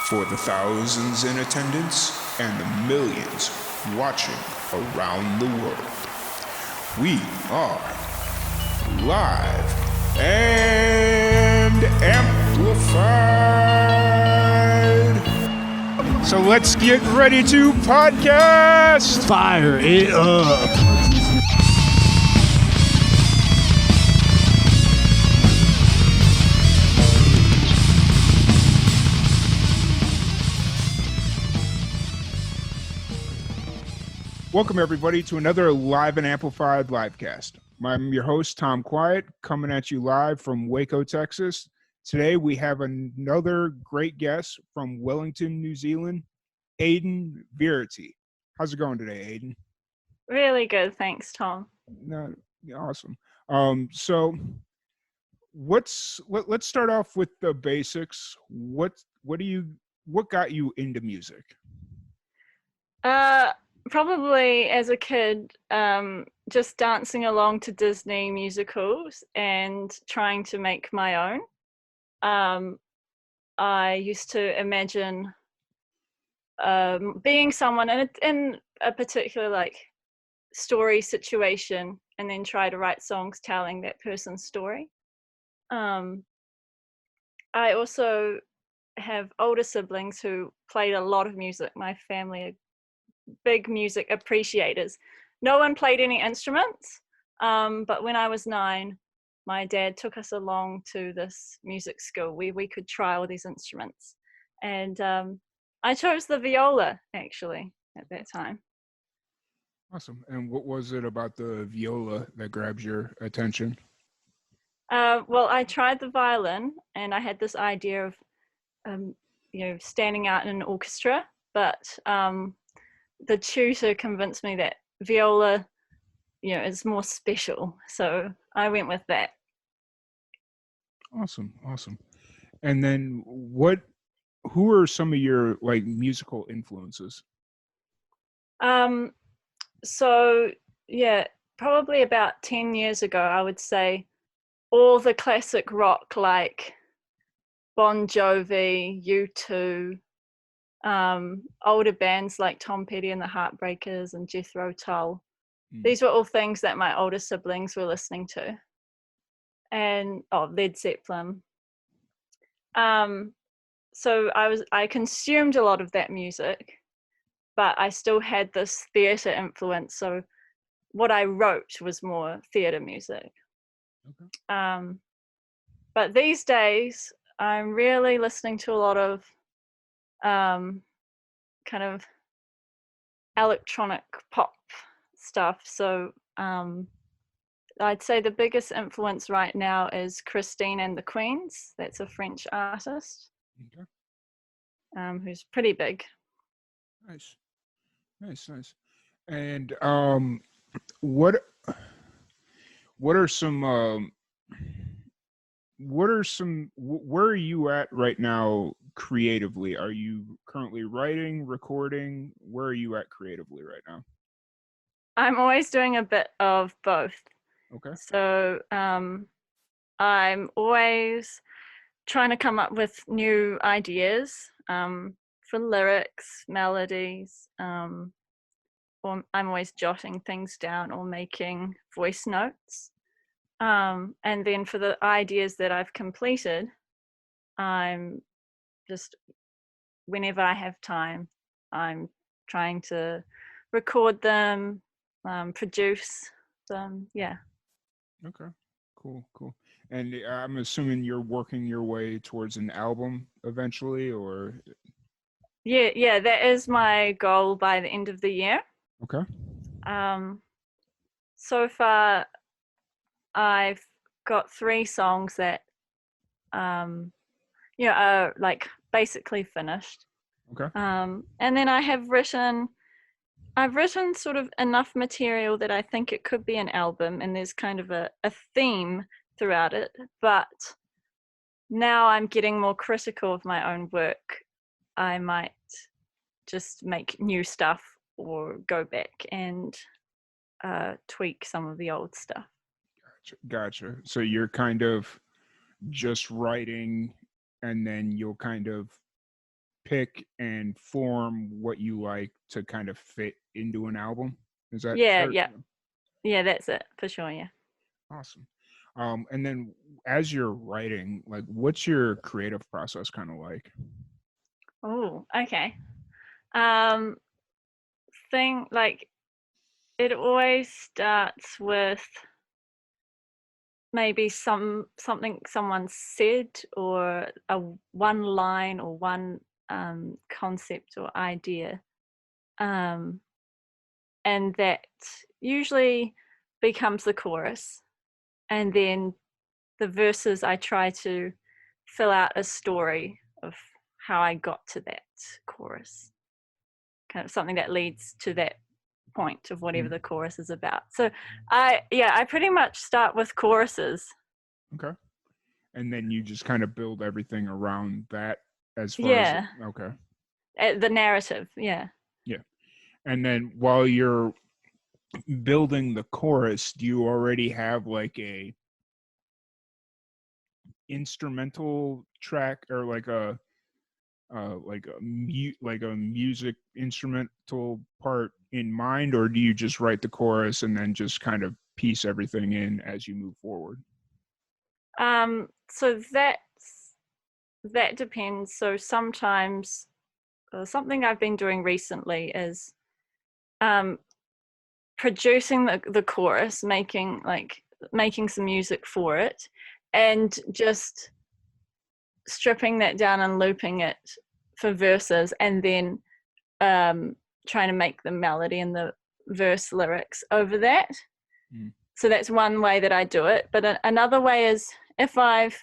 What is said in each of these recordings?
For the thousands in attendance and the millions watching around the world, we are live and amplified. So let's get ready to podcast. Fire it up. Welcome, everybody, to another Live and Amplified livecast. I'm your host, Tom Quiet, coming at you live from Waco, Texas. Today, we have another great guest from Wellington, New Zealand, Aidan Verity. How's it going today, Aidan? Really good, thanks, Tom. Awesome. So let's start off with the basics. What got you into music? Probably as a kid, just dancing along to Disney musicals and trying to make my own. I used to imagine being someone in a particular story situation and then try to write songs telling that person's story. I also have older siblings who played a lot of music. My family are big music appreciators. No one played any instruments, but when I was 9, my dad took us along to this music school where we could try all these instruments, and I chose the viola actually at that time. Awesome. And what was it about the viola that grabs your attention? Well, I tried the violin and I had this idea of standing out in an orchestra, but the tutor convinced me that viola, is more special. So I went with that. Awesome. And then who are some of your musical influences? So yeah, probably about 10 years ago, I would say all the classic rock like Bon Jovi, U2, older bands like Tom Petty and the Heartbreakers and Jethro Tull. These were all things that my older siblings were listening to. And Led Zeppelin. So I consumed a lot of that music, but I still had this theatre influence. So what I wrote was more theatre music. Okay. But these days I'm really listening to a lot of kind of electronic pop stuff. So I'd say the biggest influence right now is Christine and the Queens. That's a French artist. Okay. Who's pretty big. Nice. And where are you at right now creatively? Are you currently writing, recording? Where are you at creatively right now? I'm always doing a bit of both. Okay. So I'm always trying to come up with new ideas for lyrics, melodies, or I'm always jotting things down or making voice notes. And then for the ideas that I've completed, I'm just, whenever I have time, I'm trying to record them, produce them. Yeah. Okay. Cool. And I'm assuming you're working your way towards an album eventually, or? Yeah, that is my goal by the end of the year. Okay. So far, I've got 3 songs that, are basically finished. Okay. And then I've written sort of enough material that I think it could be an album, and there's kind of a theme throughout it. But now I'm getting more critical of my own work. I might just make new stuff or go back and tweak some of the old stuff. Gotcha. So you're kind of just writing, and then you'll kind of pick and form what you like to kind of fit into an album. Is that Yeah, fair? yeah, that's it for sure. Yeah. Awesome. And then as you're writing, like, what's your creative process kind of like? Oh, okay. Um, thing like it always starts with maybe something someone said, or a one line, or one concept or idea, um, and that usually becomes the chorus, and then the verses I try to fill out a story of how I got to that chorus, kind of something that leads to that point of whatever the chorus is about. So I pretty much start with choruses. Okay. And then you just kind of build everything around that as far as Yeah, okay. the narrative. Yeah. Yeah. And then while you're building the chorus, do you already have like a instrumental track, or like a like a music instrumental part in mind, or do you just write the chorus and then just kind of piece everything in as you move forward? So that depends. So sometimes something I've been doing recently is um, producing the chorus, making some music for it, and just stripping that down and looping it for verses, and then trying to make the melody and the verse lyrics over that. So that's one way that I do it. But another way is if I've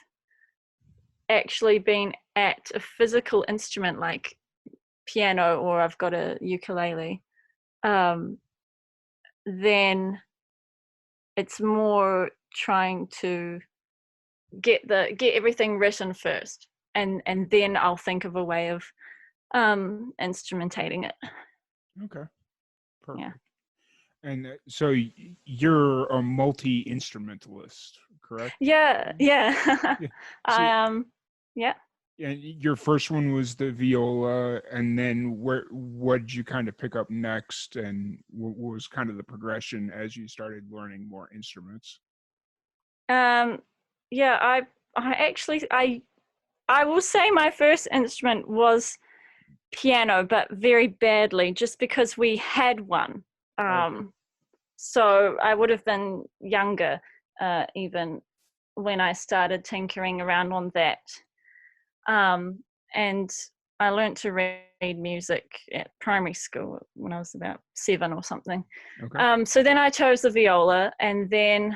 actually been at a physical instrument like piano, or I've got a ukulele, then it's more trying to get everything written first, and then I'll think of a way of instrumentating it. Okay. Perfect. Yeah. And so you're a multi-instrumentalist, correct? Yeah. Yeah. So, Yeah. and your first one was the viola, and then what did you kind of pick up next, and what was kind of the progression as you started learning more instruments? Yeah, I actually I will say my first instrument was piano, but very badly, just because we had one. Okay. So I would have been younger, even when I started tinkering around on that. And I learned to read music at primary school when I was about 7 or something. Okay. So then I chose the viola, and then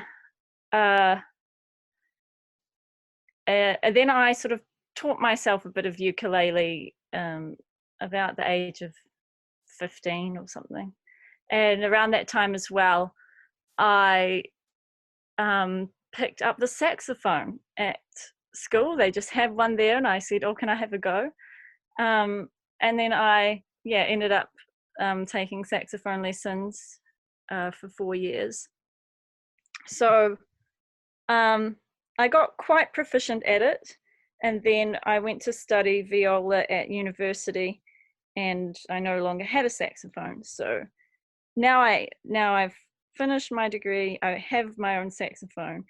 I sort of taught myself a bit of ukulele about the age of 15 or something. And around that time as well, I picked up the saxophone at school. They just have one there, and I said, "Oh, can I have a go?" And then I ended up taking saxophone lessons for 4 years. So I got quite proficient at it, and then I went to study viola at university, and I no longer had a saxophone. So now I've finished my degree. I have my own saxophone.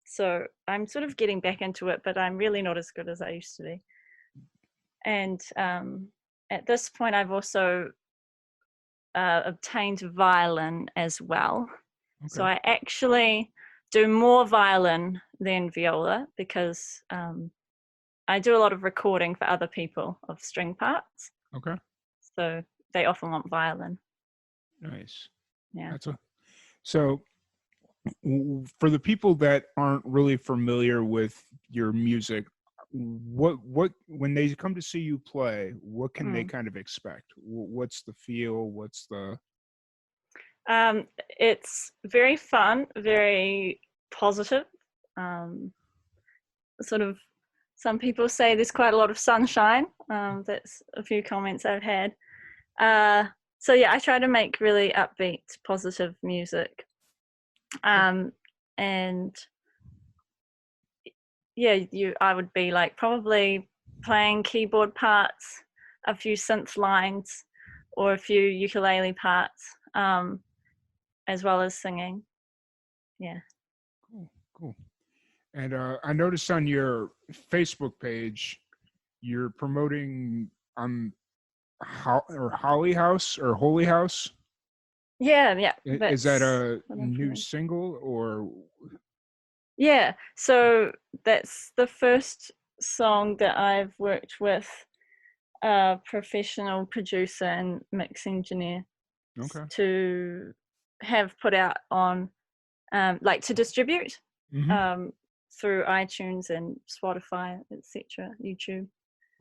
So I'm sort of getting back into it, but I'm really not as good as I used to be. And at this point, I've also obtained violin as well. So Okay. I actually do more violin than viola, because I do a lot of recording for other people of string parts. Okay. So they often want violin. Nice. Yeah. That's a so for the people that aren't really familiar with your music, what when they come to see you play, what can they kind of expect? What's the feel? What's the It's very fun, very positive. Um, Sort of, some people say there's quite a lot of sunshine. That's a few comments I've had. So yeah, I try to make really upbeat, positive music. And yeah, I would be like probably playing keyboard parts, a few synth lines, or a few ukulele parts, as well as singing. Yeah. Cool. And I noticed on your Facebook page, you're promoting Holly House or Holy House. Yeah. Is that a what I'm new promoting. single or? Yeah, so that's the first song that I've worked with a professional producer and mix engineer Okay. to have put out on, like to distribute Mm-hmm. through iTunes and Spotify, etc., YouTube.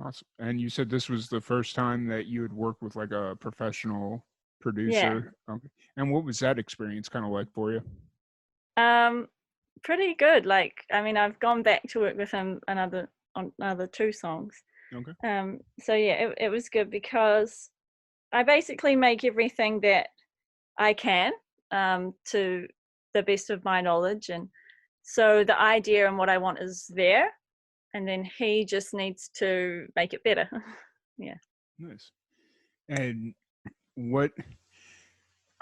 Awesome. And you said this was the first time that you had worked with like a professional Yeah. producer. Okay. And what was that experience kind of like for you? Pretty good. Like, I mean, I've gone back to work with him on another 2 songs. Okay. So yeah, it was good because I basically make everything that I can, to the best of my knowledge, and so the idea and what I want is there, and then he just needs to make it better. Yeah. Nice. And what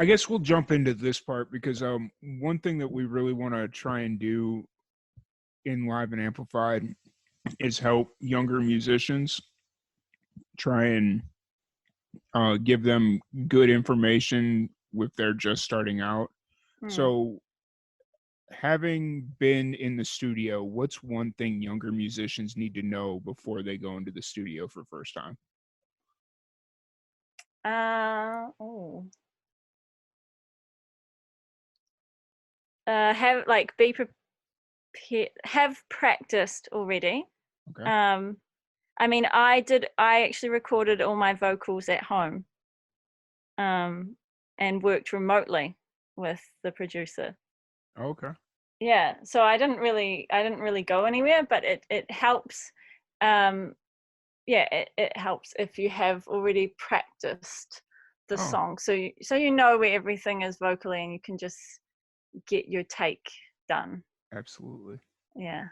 I guess we'll jump into this part because one thing that we really want to try and do in Live and Amplified is help younger musicians try and give them good information if they're just starting out. Mm. So, having been in the studio, what's one thing younger musicians need to know before they go into the studio for first time? Oh. Have like be prepared. Have practiced already. Okay. I mean, I actually recorded all my vocals at home, and worked remotely with the producer. Okay. Yeah, so I didn't really go anywhere, but it helps. Um, yeah, it helps if you have already practiced the Oh, song, so you know where everything is vocally, and you can just get your take done. absolutely. Yeah.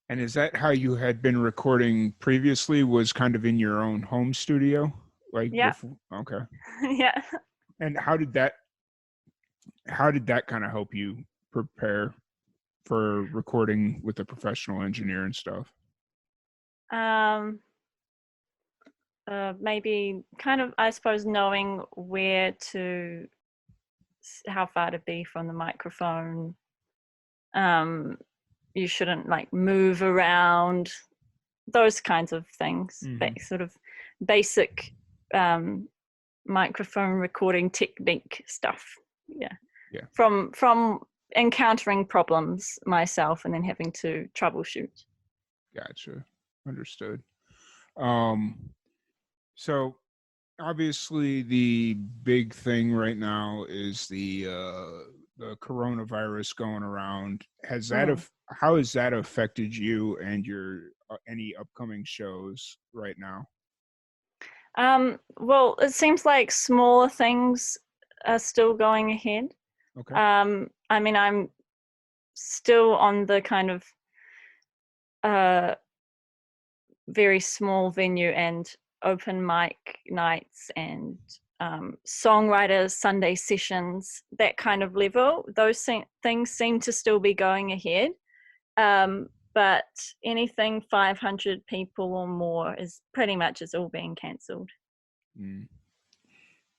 And is that how you had been recording previously? Was kind of in your own home studio, like Yeah. before? Okay. Yeah. And how did that kind of help you prepare for recording with a professional engineer and stuff? Um, maybe kind of, I suppose, knowing how far to be from the microphone. You shouldn't like move around, those kinds of things, Mm-hmm. sort of basic microphone recording technique stuff. Yeah. Yeah. From encountering problems myself and then having to troubleshoot. Gotcha. Understood. Um, so obviously the big thing right now is the coronavirus going around. Mm. How has that affected you and your any upcoming shows right now? Well, it seems like smaller things are still going ahead. Okay. I mean, I'm still on the kind of very small venue and open mic nights and songwriters Sunday sessions, that kind of level. Those things seem to still be going ahead, but anything 500 people or more is pretty much it's all being cancelled. Mm,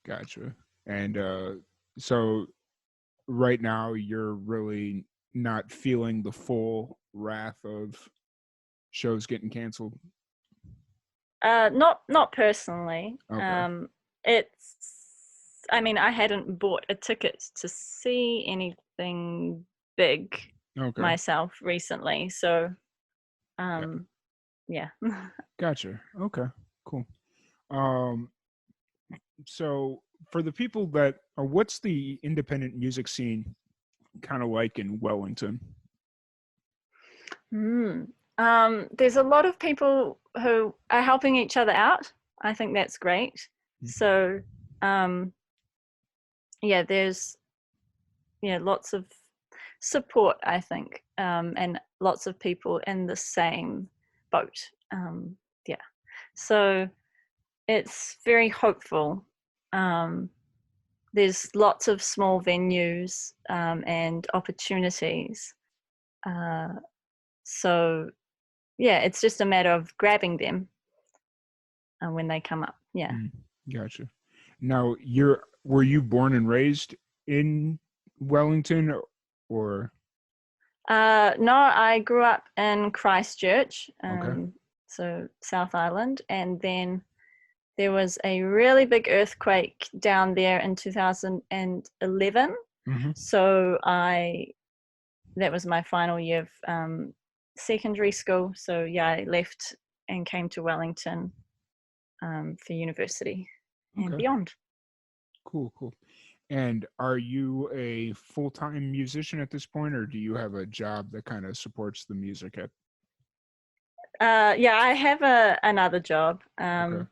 gotcha. And so right now you're really not feeling the full wrath of shows getting canceled. Not personally. Okay. It's, I mean, I hadn't bought a ticket to see anything big Okay. myself recently, so Yeah. yeah. Gotcha. Okay. Cool. Um, so for the people that are, what's the independent music scene kind of like in Wellington? There's a lot of people who are helping each other out. I think that's great. So yeah, there's lots of support, I think, and lots of people in the same boat. So it's very hopeful. There's lots of small venues and opportunities. So yeah, it's just a matter of grabbing them when they come up. Yeah. Gotcha. Now, were you born and raised in Wellington, or? No, I grew up in Christchurch, Okay. so South Island, and then there was a really big earthquake down there in 2011. Mm-hmm. So that was my final year of secondary school. So yeah, I left and came to Wellington for university and beyond. Cool. And are you a full-time musician at this point, or do you have a job that kind of supports the music at? Yeah, I have another job, Okay.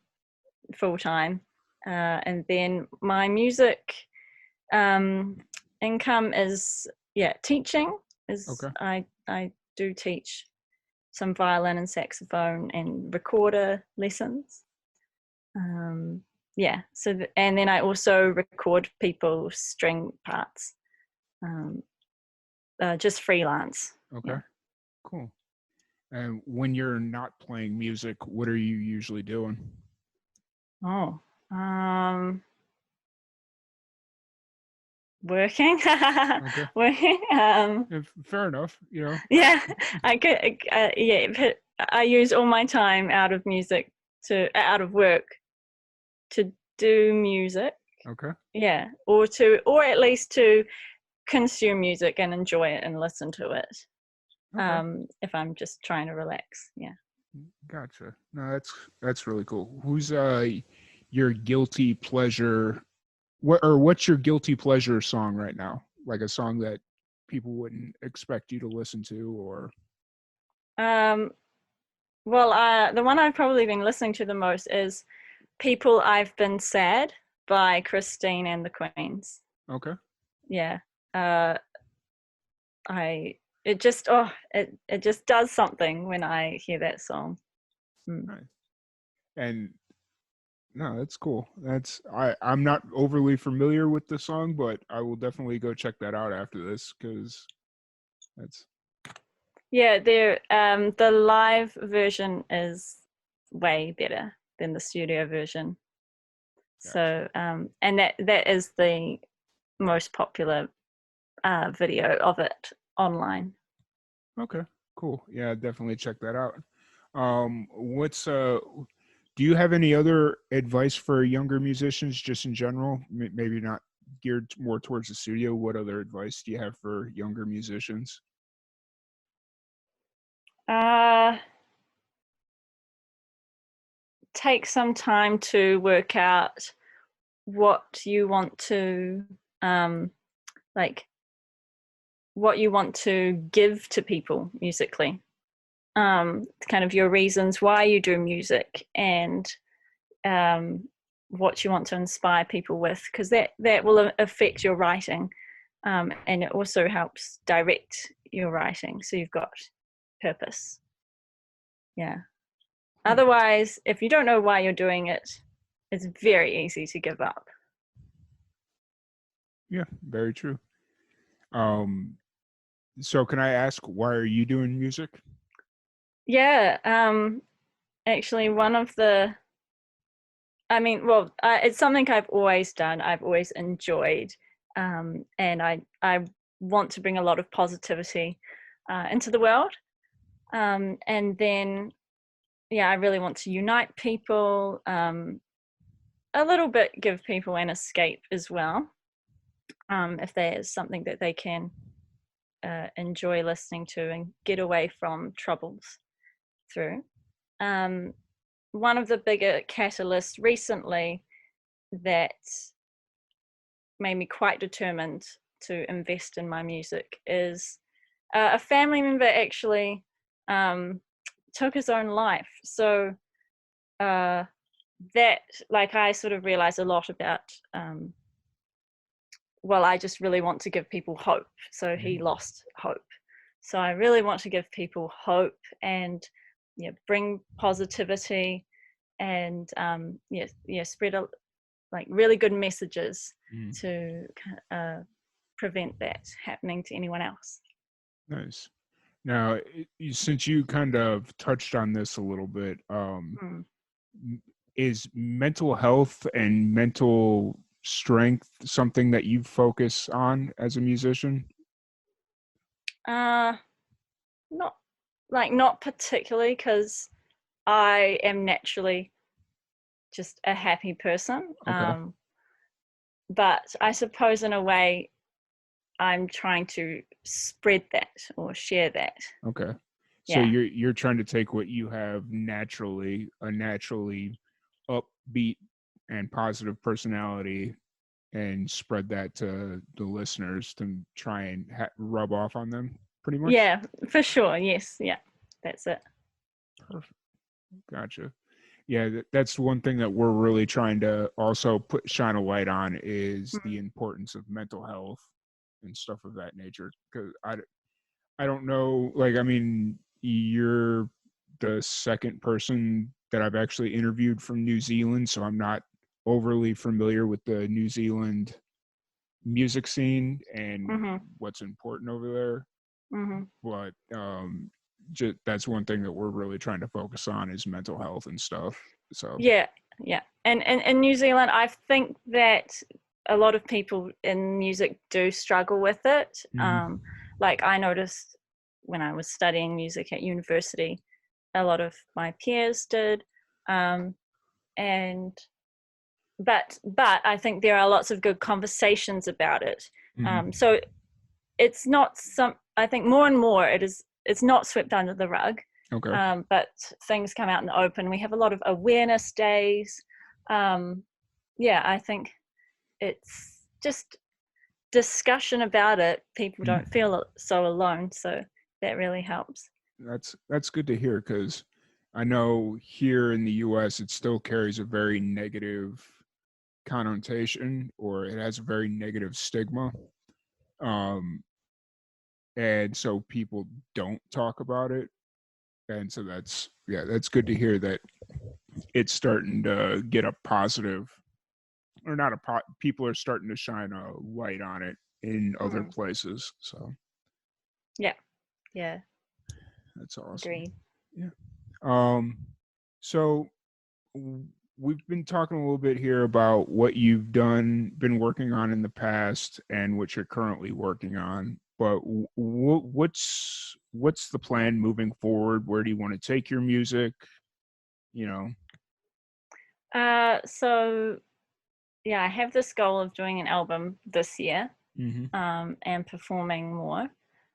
full-time, and then my music income is teaching. I do teach some violin and saxophone and recorder lessons. And then I also record people's string parts, just freelance. Okay. Cool. And when you're not playing music, what are you usually doing? Working. Okay. Working. Fair enough. Yeah, I could. But I use all my time out of work to do music. Okay. Yeah, or at least to consume music and enjoy it and listen to it. Okay. If I'm just trying to relax. Yeah. Gotcha. No, that's really cool. Who's your guilty pleasure? What's your guilty pleasure song right now? Like a song that people wouldn't expect you to listen to, or? Well, the one I've probably been listening to the most is "People I've Been Sad" by Christine and the Queens. Okay. Yeah. It just does something when I hear that song. Nice. And no, that's cool. I'm not overly familiar with the song, but I will definitely go check that out after this, because that's. Yeah, the live version is way better than the studio version. Gotcha. So and that is the most popular video of it online. Okay, cool. Yeah, definitely check that out. Do you have any other advice for younger musicians, just in general? Maybe not geared more towards the studio. What other advice do you have for younger musicians? Take some time to work out what you want to what you want to give to people musically, kind of your reasons why you do music, and what you want to inspire people with, because that will affect your writing, and it also helps direct your writing, so you've got purpose. Yeah. Otherwise, if you don't know why you're doing it, it's very easy to give up. Yeah, very true. So can I ask, why are you doing music? Yeah, actually it's something I've always done. I've always enjoyed, and I want to bring a lot of positivity into the world, and then I really want to unite people, a little bit give people an escape as well, if there's something that they can enjoy listening to and get away from troubles through. One of the bigger catalysts recently that made me quite determined to invest in my music is a family member actually took his own life. So that, I sort of realized a lot about I just really want to give people hope. So he lost hope. So I really want to give people hope and bring positivity and spread like really good messages to prevent that happening to anyone else. Nice. Now, since you kind of touched on this a little bit, is mental health and mental strength something that you focus on as a musician? Not particularly, because I am naturally just a happy person. Okay. But I suppose in a way I'm trying to spread that or share that. Okay. So Yeah. you're trying to take what you have naturally, a naturally upbeat and positive personality, and spread that to the listeners to try and rub off on them, pretty much? Yeah, for sure. Yes. Yeah, that's it. Perfect. Gotcha. Yeah, that's one thing that we're really trying to also shine a light on is the importance of mental health and stuff of that nature. Because I don't know, like, I mean, you're the second person that I've actually interviewed from New Zealand, so I'm not overly familiar with the New Zealand music scene and what's important over there. But that's one thing that we're really trying to focus on is mental health and stuff. So yeah. And in New Zealand, I think that a lot of people in music do struggle with it. Like I noticed when I was studying music at university, a lot of my peers did. But I think there are lots of good conversations about it. So it's not I think more and more it's not swept under the rug. Okay. But things come out in the open. We have a lot of awareness days. I think it's just discussion about it. People don't feel so alone, so that really helps. That's good to hear, because I know here in the US it still carries a very negative connotation, or it has a very negative stigma. And so people don't talk about it. And so that's good to hear that it's starting to get a positive, or not people are starting to shine a light on it in other places. So yeah that's awesome. agreed. So we've been talking a little bit here about what you've been working on in the past and what you're currently working on, but what's the plan moving forward? Where do you want to take your music? So I have this goal of doing an album this year, and performing more.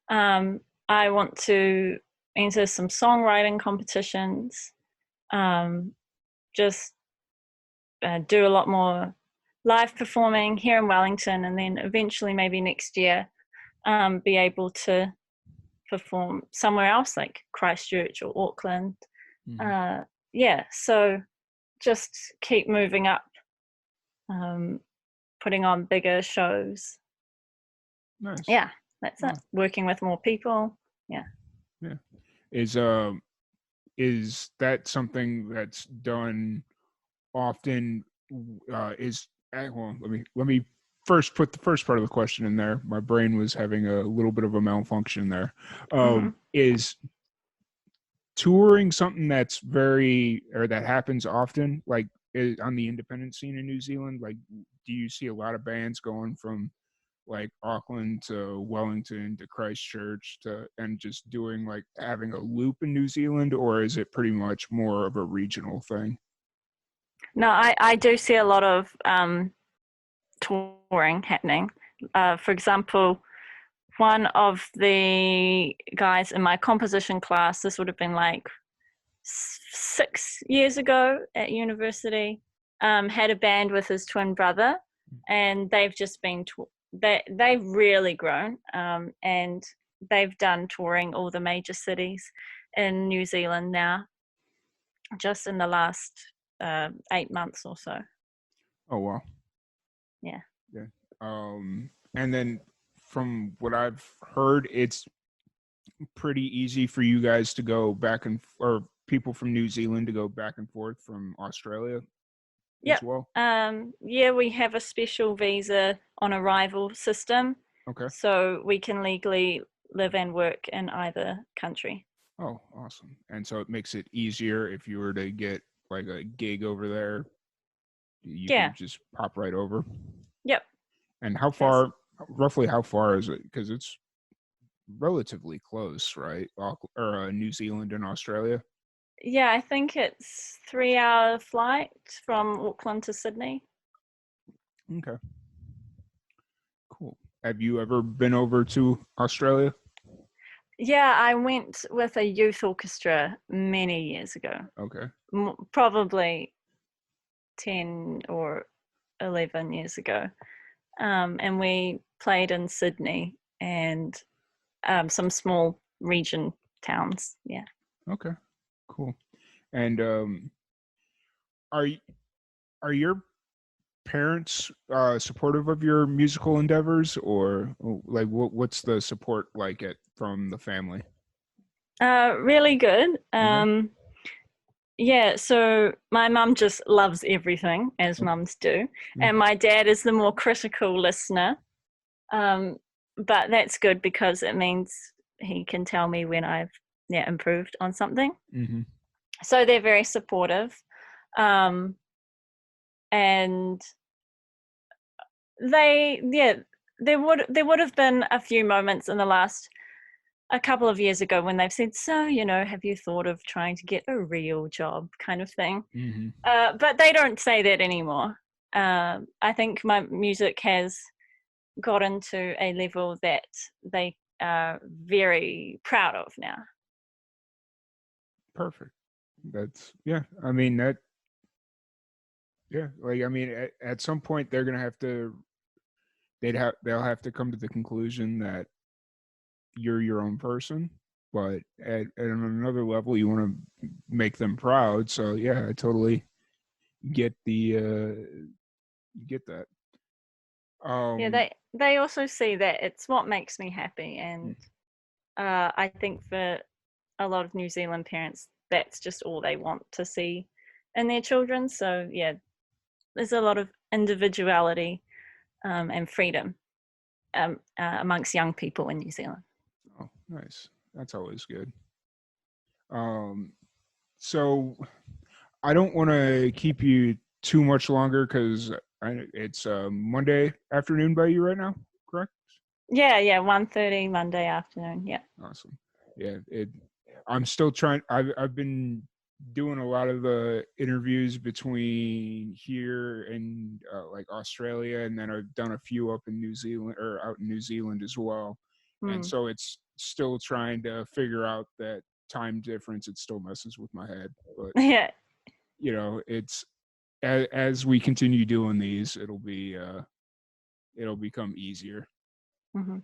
I want to enter some songwriting competitions, just do a lot more live performing here in Wellington, and then eventually maybe next year be able to perform somewhere else like Christchurch or Auckland. So just keep moving up, putting on bigger shows. Nice. Yeah, that's it. Working with more people. Yeah. Is that something that's done often? Well, let me first put the first part of the question in there. My brain was having a little bit of a malfunction there. Is touring something that happens often, like on the independent scene in New Zealand? Like, do you see a lot of bands going from like Auckland to Wellington to Christchurch and just doing, like, having a loop in New Zealand, or is it pretty much more of a regional thing? No, I do see a lot of touring happening. For example, one of the guys in my composition class, this would have been like 6 years ago at university, had a band with his twin brother, and they've just been they've really grown, and they've done touring all the major cities in New Zealand now, just in the last 8 months or so. Oh wow. Yeah. And then from what I've heard, it's pretty easy for you guys to go back or people from New Zealand to go back and forth from Australia Yep. as well? Yeah, we have a special visa on arrival system, Okay. so we can legally live and work in either country. Oh, awesome. And so it makes it easier if you were to get like a gig over there, you Yeah. can just pop right over. Yep. And how far, roughly how far is it? Because it's relatively close, right? New Zealand and Australia. Yeah, I think it's 3-hour flight from Auckland to Sydney. Okay. Cool. Have you ever been over to Australia? Yeah, I went with a youth orchestra many years ago. Okay. Probably 10 or 11 years ago. And we played in Sydney and some small region towns. Yeah. Okay. Cool. And are your parents supportive of your musical endeavors, or like what's the support like from the family? Really good. Okay. Yeah, so my mum just loves everything, as mums do, and my dad is the more critical listener. But that's good because it means he can tell me when I've improved on something. Mm-hmm. So they're very supportive, and there would have been a few moments in a couple of years ago when they've said, so, have you thought of trying to get a real job kind of thing? Mm-hmm. But they don't say that anymore. I think my music has gotten to a level that they are very proud of now. Perfect. That's I mean like I mean at some point they're gonna have to they'll have to come to the conclusion that you're your own person, but at another level you want to make them proud. So yeah, I totally get get that. Yeah, they also see that it's what makes me happy, and I think for a lot of New Zealand parents, that's just all they want to see in their children. So yeah, there's a lot of individuality and freedom amongst young people in New Zealand. Oh, nice. That's always good. So I don't want to keep you too much longer because it's Monday afternoon by you right now, correct? Yeah, 1:30 Monday afternoon. Yeah. Awesome. Yeah, I'm still trying. I've been doing a lot of the interviews between here and like Australia, and then I've done a few up in New Zealand or out in New Zealand as well. And so it's still trying to figure out that time difference. It still messes with my head, but Yeah. it's as we continue doing these, it'll become easier. Mm-hmm.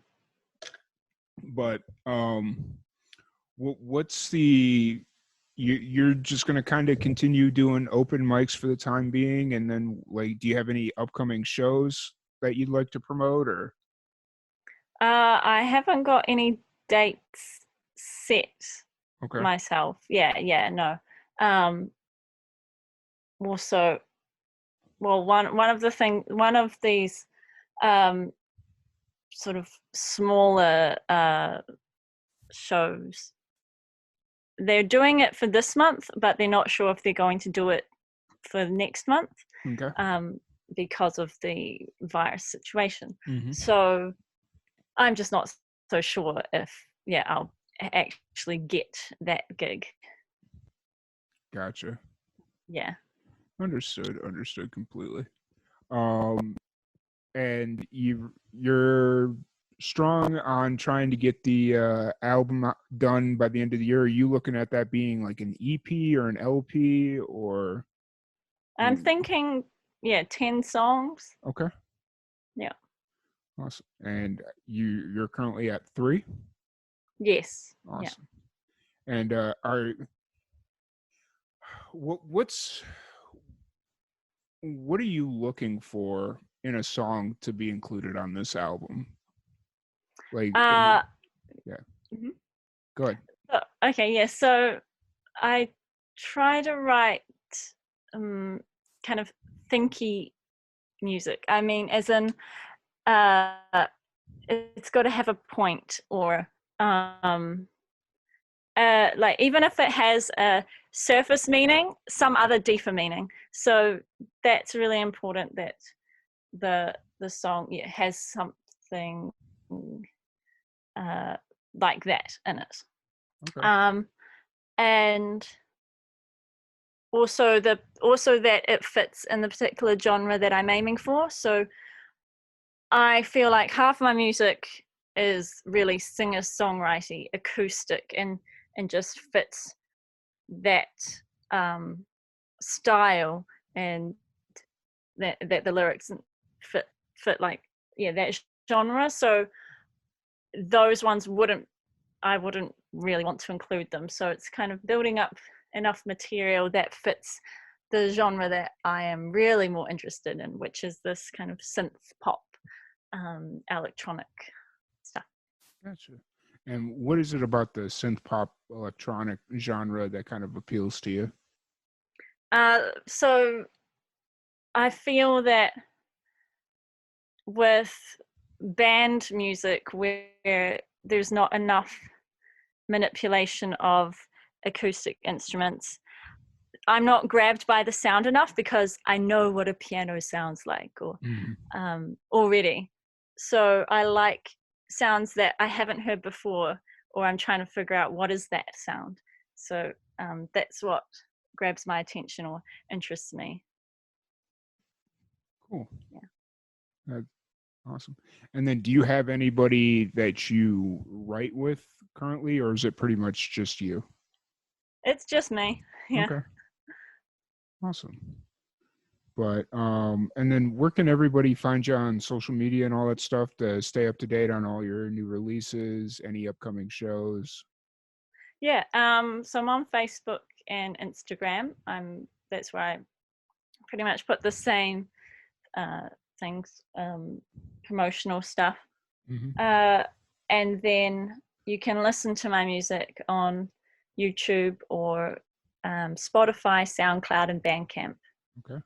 But what's you're just going to kind of continue doing open mics for the time being, and then like do you have any upcoming shows that you'd like to promote, or I haven't got any dates set okay? myself. No. Also, well, one of these sort of smaller shows, they're doing it for this month, but they're not sure if they're going to do it for next month. Okay. Because of the virus situation. Mm-hmm. So I'm just not so sure if I'll actually get that gig. Gotcha. Yeah. Understood completely. And you're strong on trying to get the album done by the end of the year. Are you looking at that being like an EP or an LP, or I'm thinking 10 songs. okay. Yeah. Awesome. And you're currently at 3? Yes. Awesome. Yeah. And what are you looking for in a song to be included on this album? Like yeah. yeah. Mm-hmm. Go ahead. Okay, yeah. So I try to write kind of thinky music. I mean, as in, it's got to have a point, or like even if it has a surface meaning, some other deeper meaning. So that's really important, that the song has something like that in it. Okay. And also that it fits in the particular genre that I'm aiming for. So I feel like half my music is really singer-songwriting, acoustic, and just fits that style, and that the lyrics fit like that genre. So those ones I wouldn't really want to include them. So it's kind of building up enough material that fits the genre that I am really more interested in, which is this kind of synth pop, electronic stuff. Gotcha. And what is it about the synth pop electronic genre that kind of appeals to you? So I feel that with band music, where there's not enough manipulation of acoustic instruments, I'm not grabbed by the sound enough, because I know what a piano sounds like, or already. So I like sounds that I haven't heard before, or I'm trying to figure out what is that sound. So that's what grabs my attention or interests me. Cool. Yeah. That's awesome. And then do you have anybody that you write with currently, or is it pretty much just you? It's just me. Yeah. Okay. Awesome. But and then where can everybody find you on social media and all that stuff to stay up to date on all your new releases, any upcoming shows? Yeah. So I'm on Facebook and Instagram. That's where I pretty much put the same things, promotional stuff. Mm-hmm. And then you can listen to my music on YouTube, or Spotify, SoundCloud, and Bandcamp. Okay.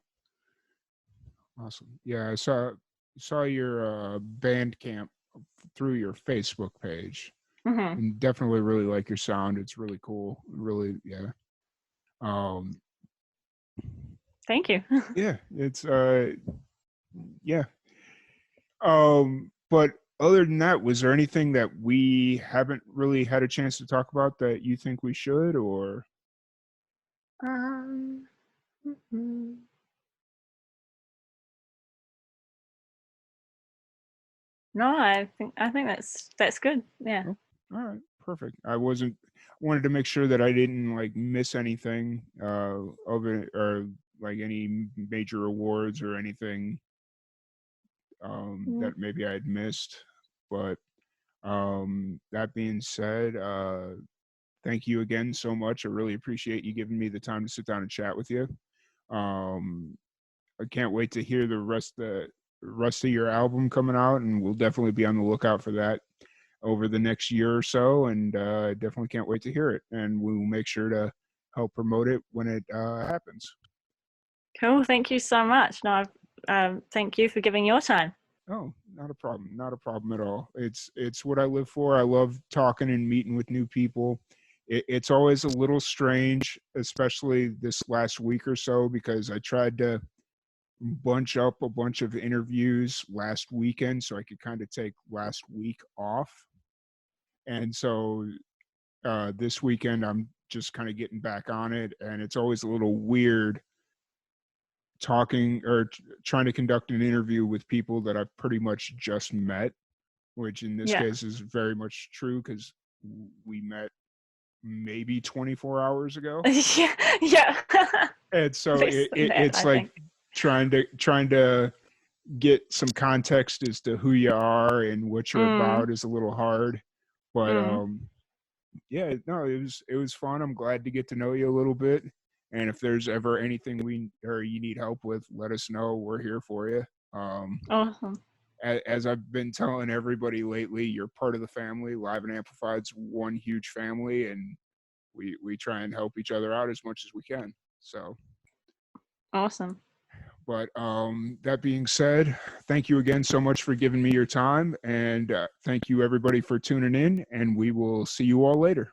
Awesome. Yeah, I saw your Bandcamp through your Facebook page, Mm-hmm. and definitely really like your sound. It's really cool. Really, yeah. Um, Thank you. yeah, it's yeah. But other than that, was there anything that we haven't really had a chance to talk about that you think we should, or? Mhm. No, I think that's good. Yeah. Oh, all right, perfect. I wanted to make sure that I didn't like miss anything of it, or like any major awards or anything Mm. that maybe I had missed. But that being said, thank you again so much. I really appreciate you giving me the time to sit down and chat with you. Um, I can't wait to hear the rest of your album coming out, and we'll definitely be on the lookout for that over the next year or so. And I definitely can't wait to hear it. And we'll make sure to help promote it when it happens. Cool. Thank you so much. No, thank you for giving your time. Oh, not a problem. Not a problem at all. It's what I live for. I love talking and meeting with new people. It's always a little strange, especially this last week or so, because I tried to bunch up a bunch of interviews last weekend so I could kind of take last week off. And so this weekend I'm just kind of getting back on it, and it's always a little weird talking or trying to conduct an interview with people that I've pretty much just met, which in this Yeah. case is very much true because we met maybe 24 hours ago. Yeah. Yeah. And so Less than that, it's I like think. trying to get some context as to who you are and what you're Mm. about is a little hard. But Mm. yeah, no, it was fun. I'm glad to get to know you a little bit. And if there's ever anything you need help with, let us know. We're here for you. Awesome. As I've been telling everybody lately, you're part of the family. Live and Amplified's one huge family, and we try and help each other out as much as we can. So, Awesome. but that being said, thank you again so much for giving me your time, and thank you everybody for tuning in, and we will see you all later.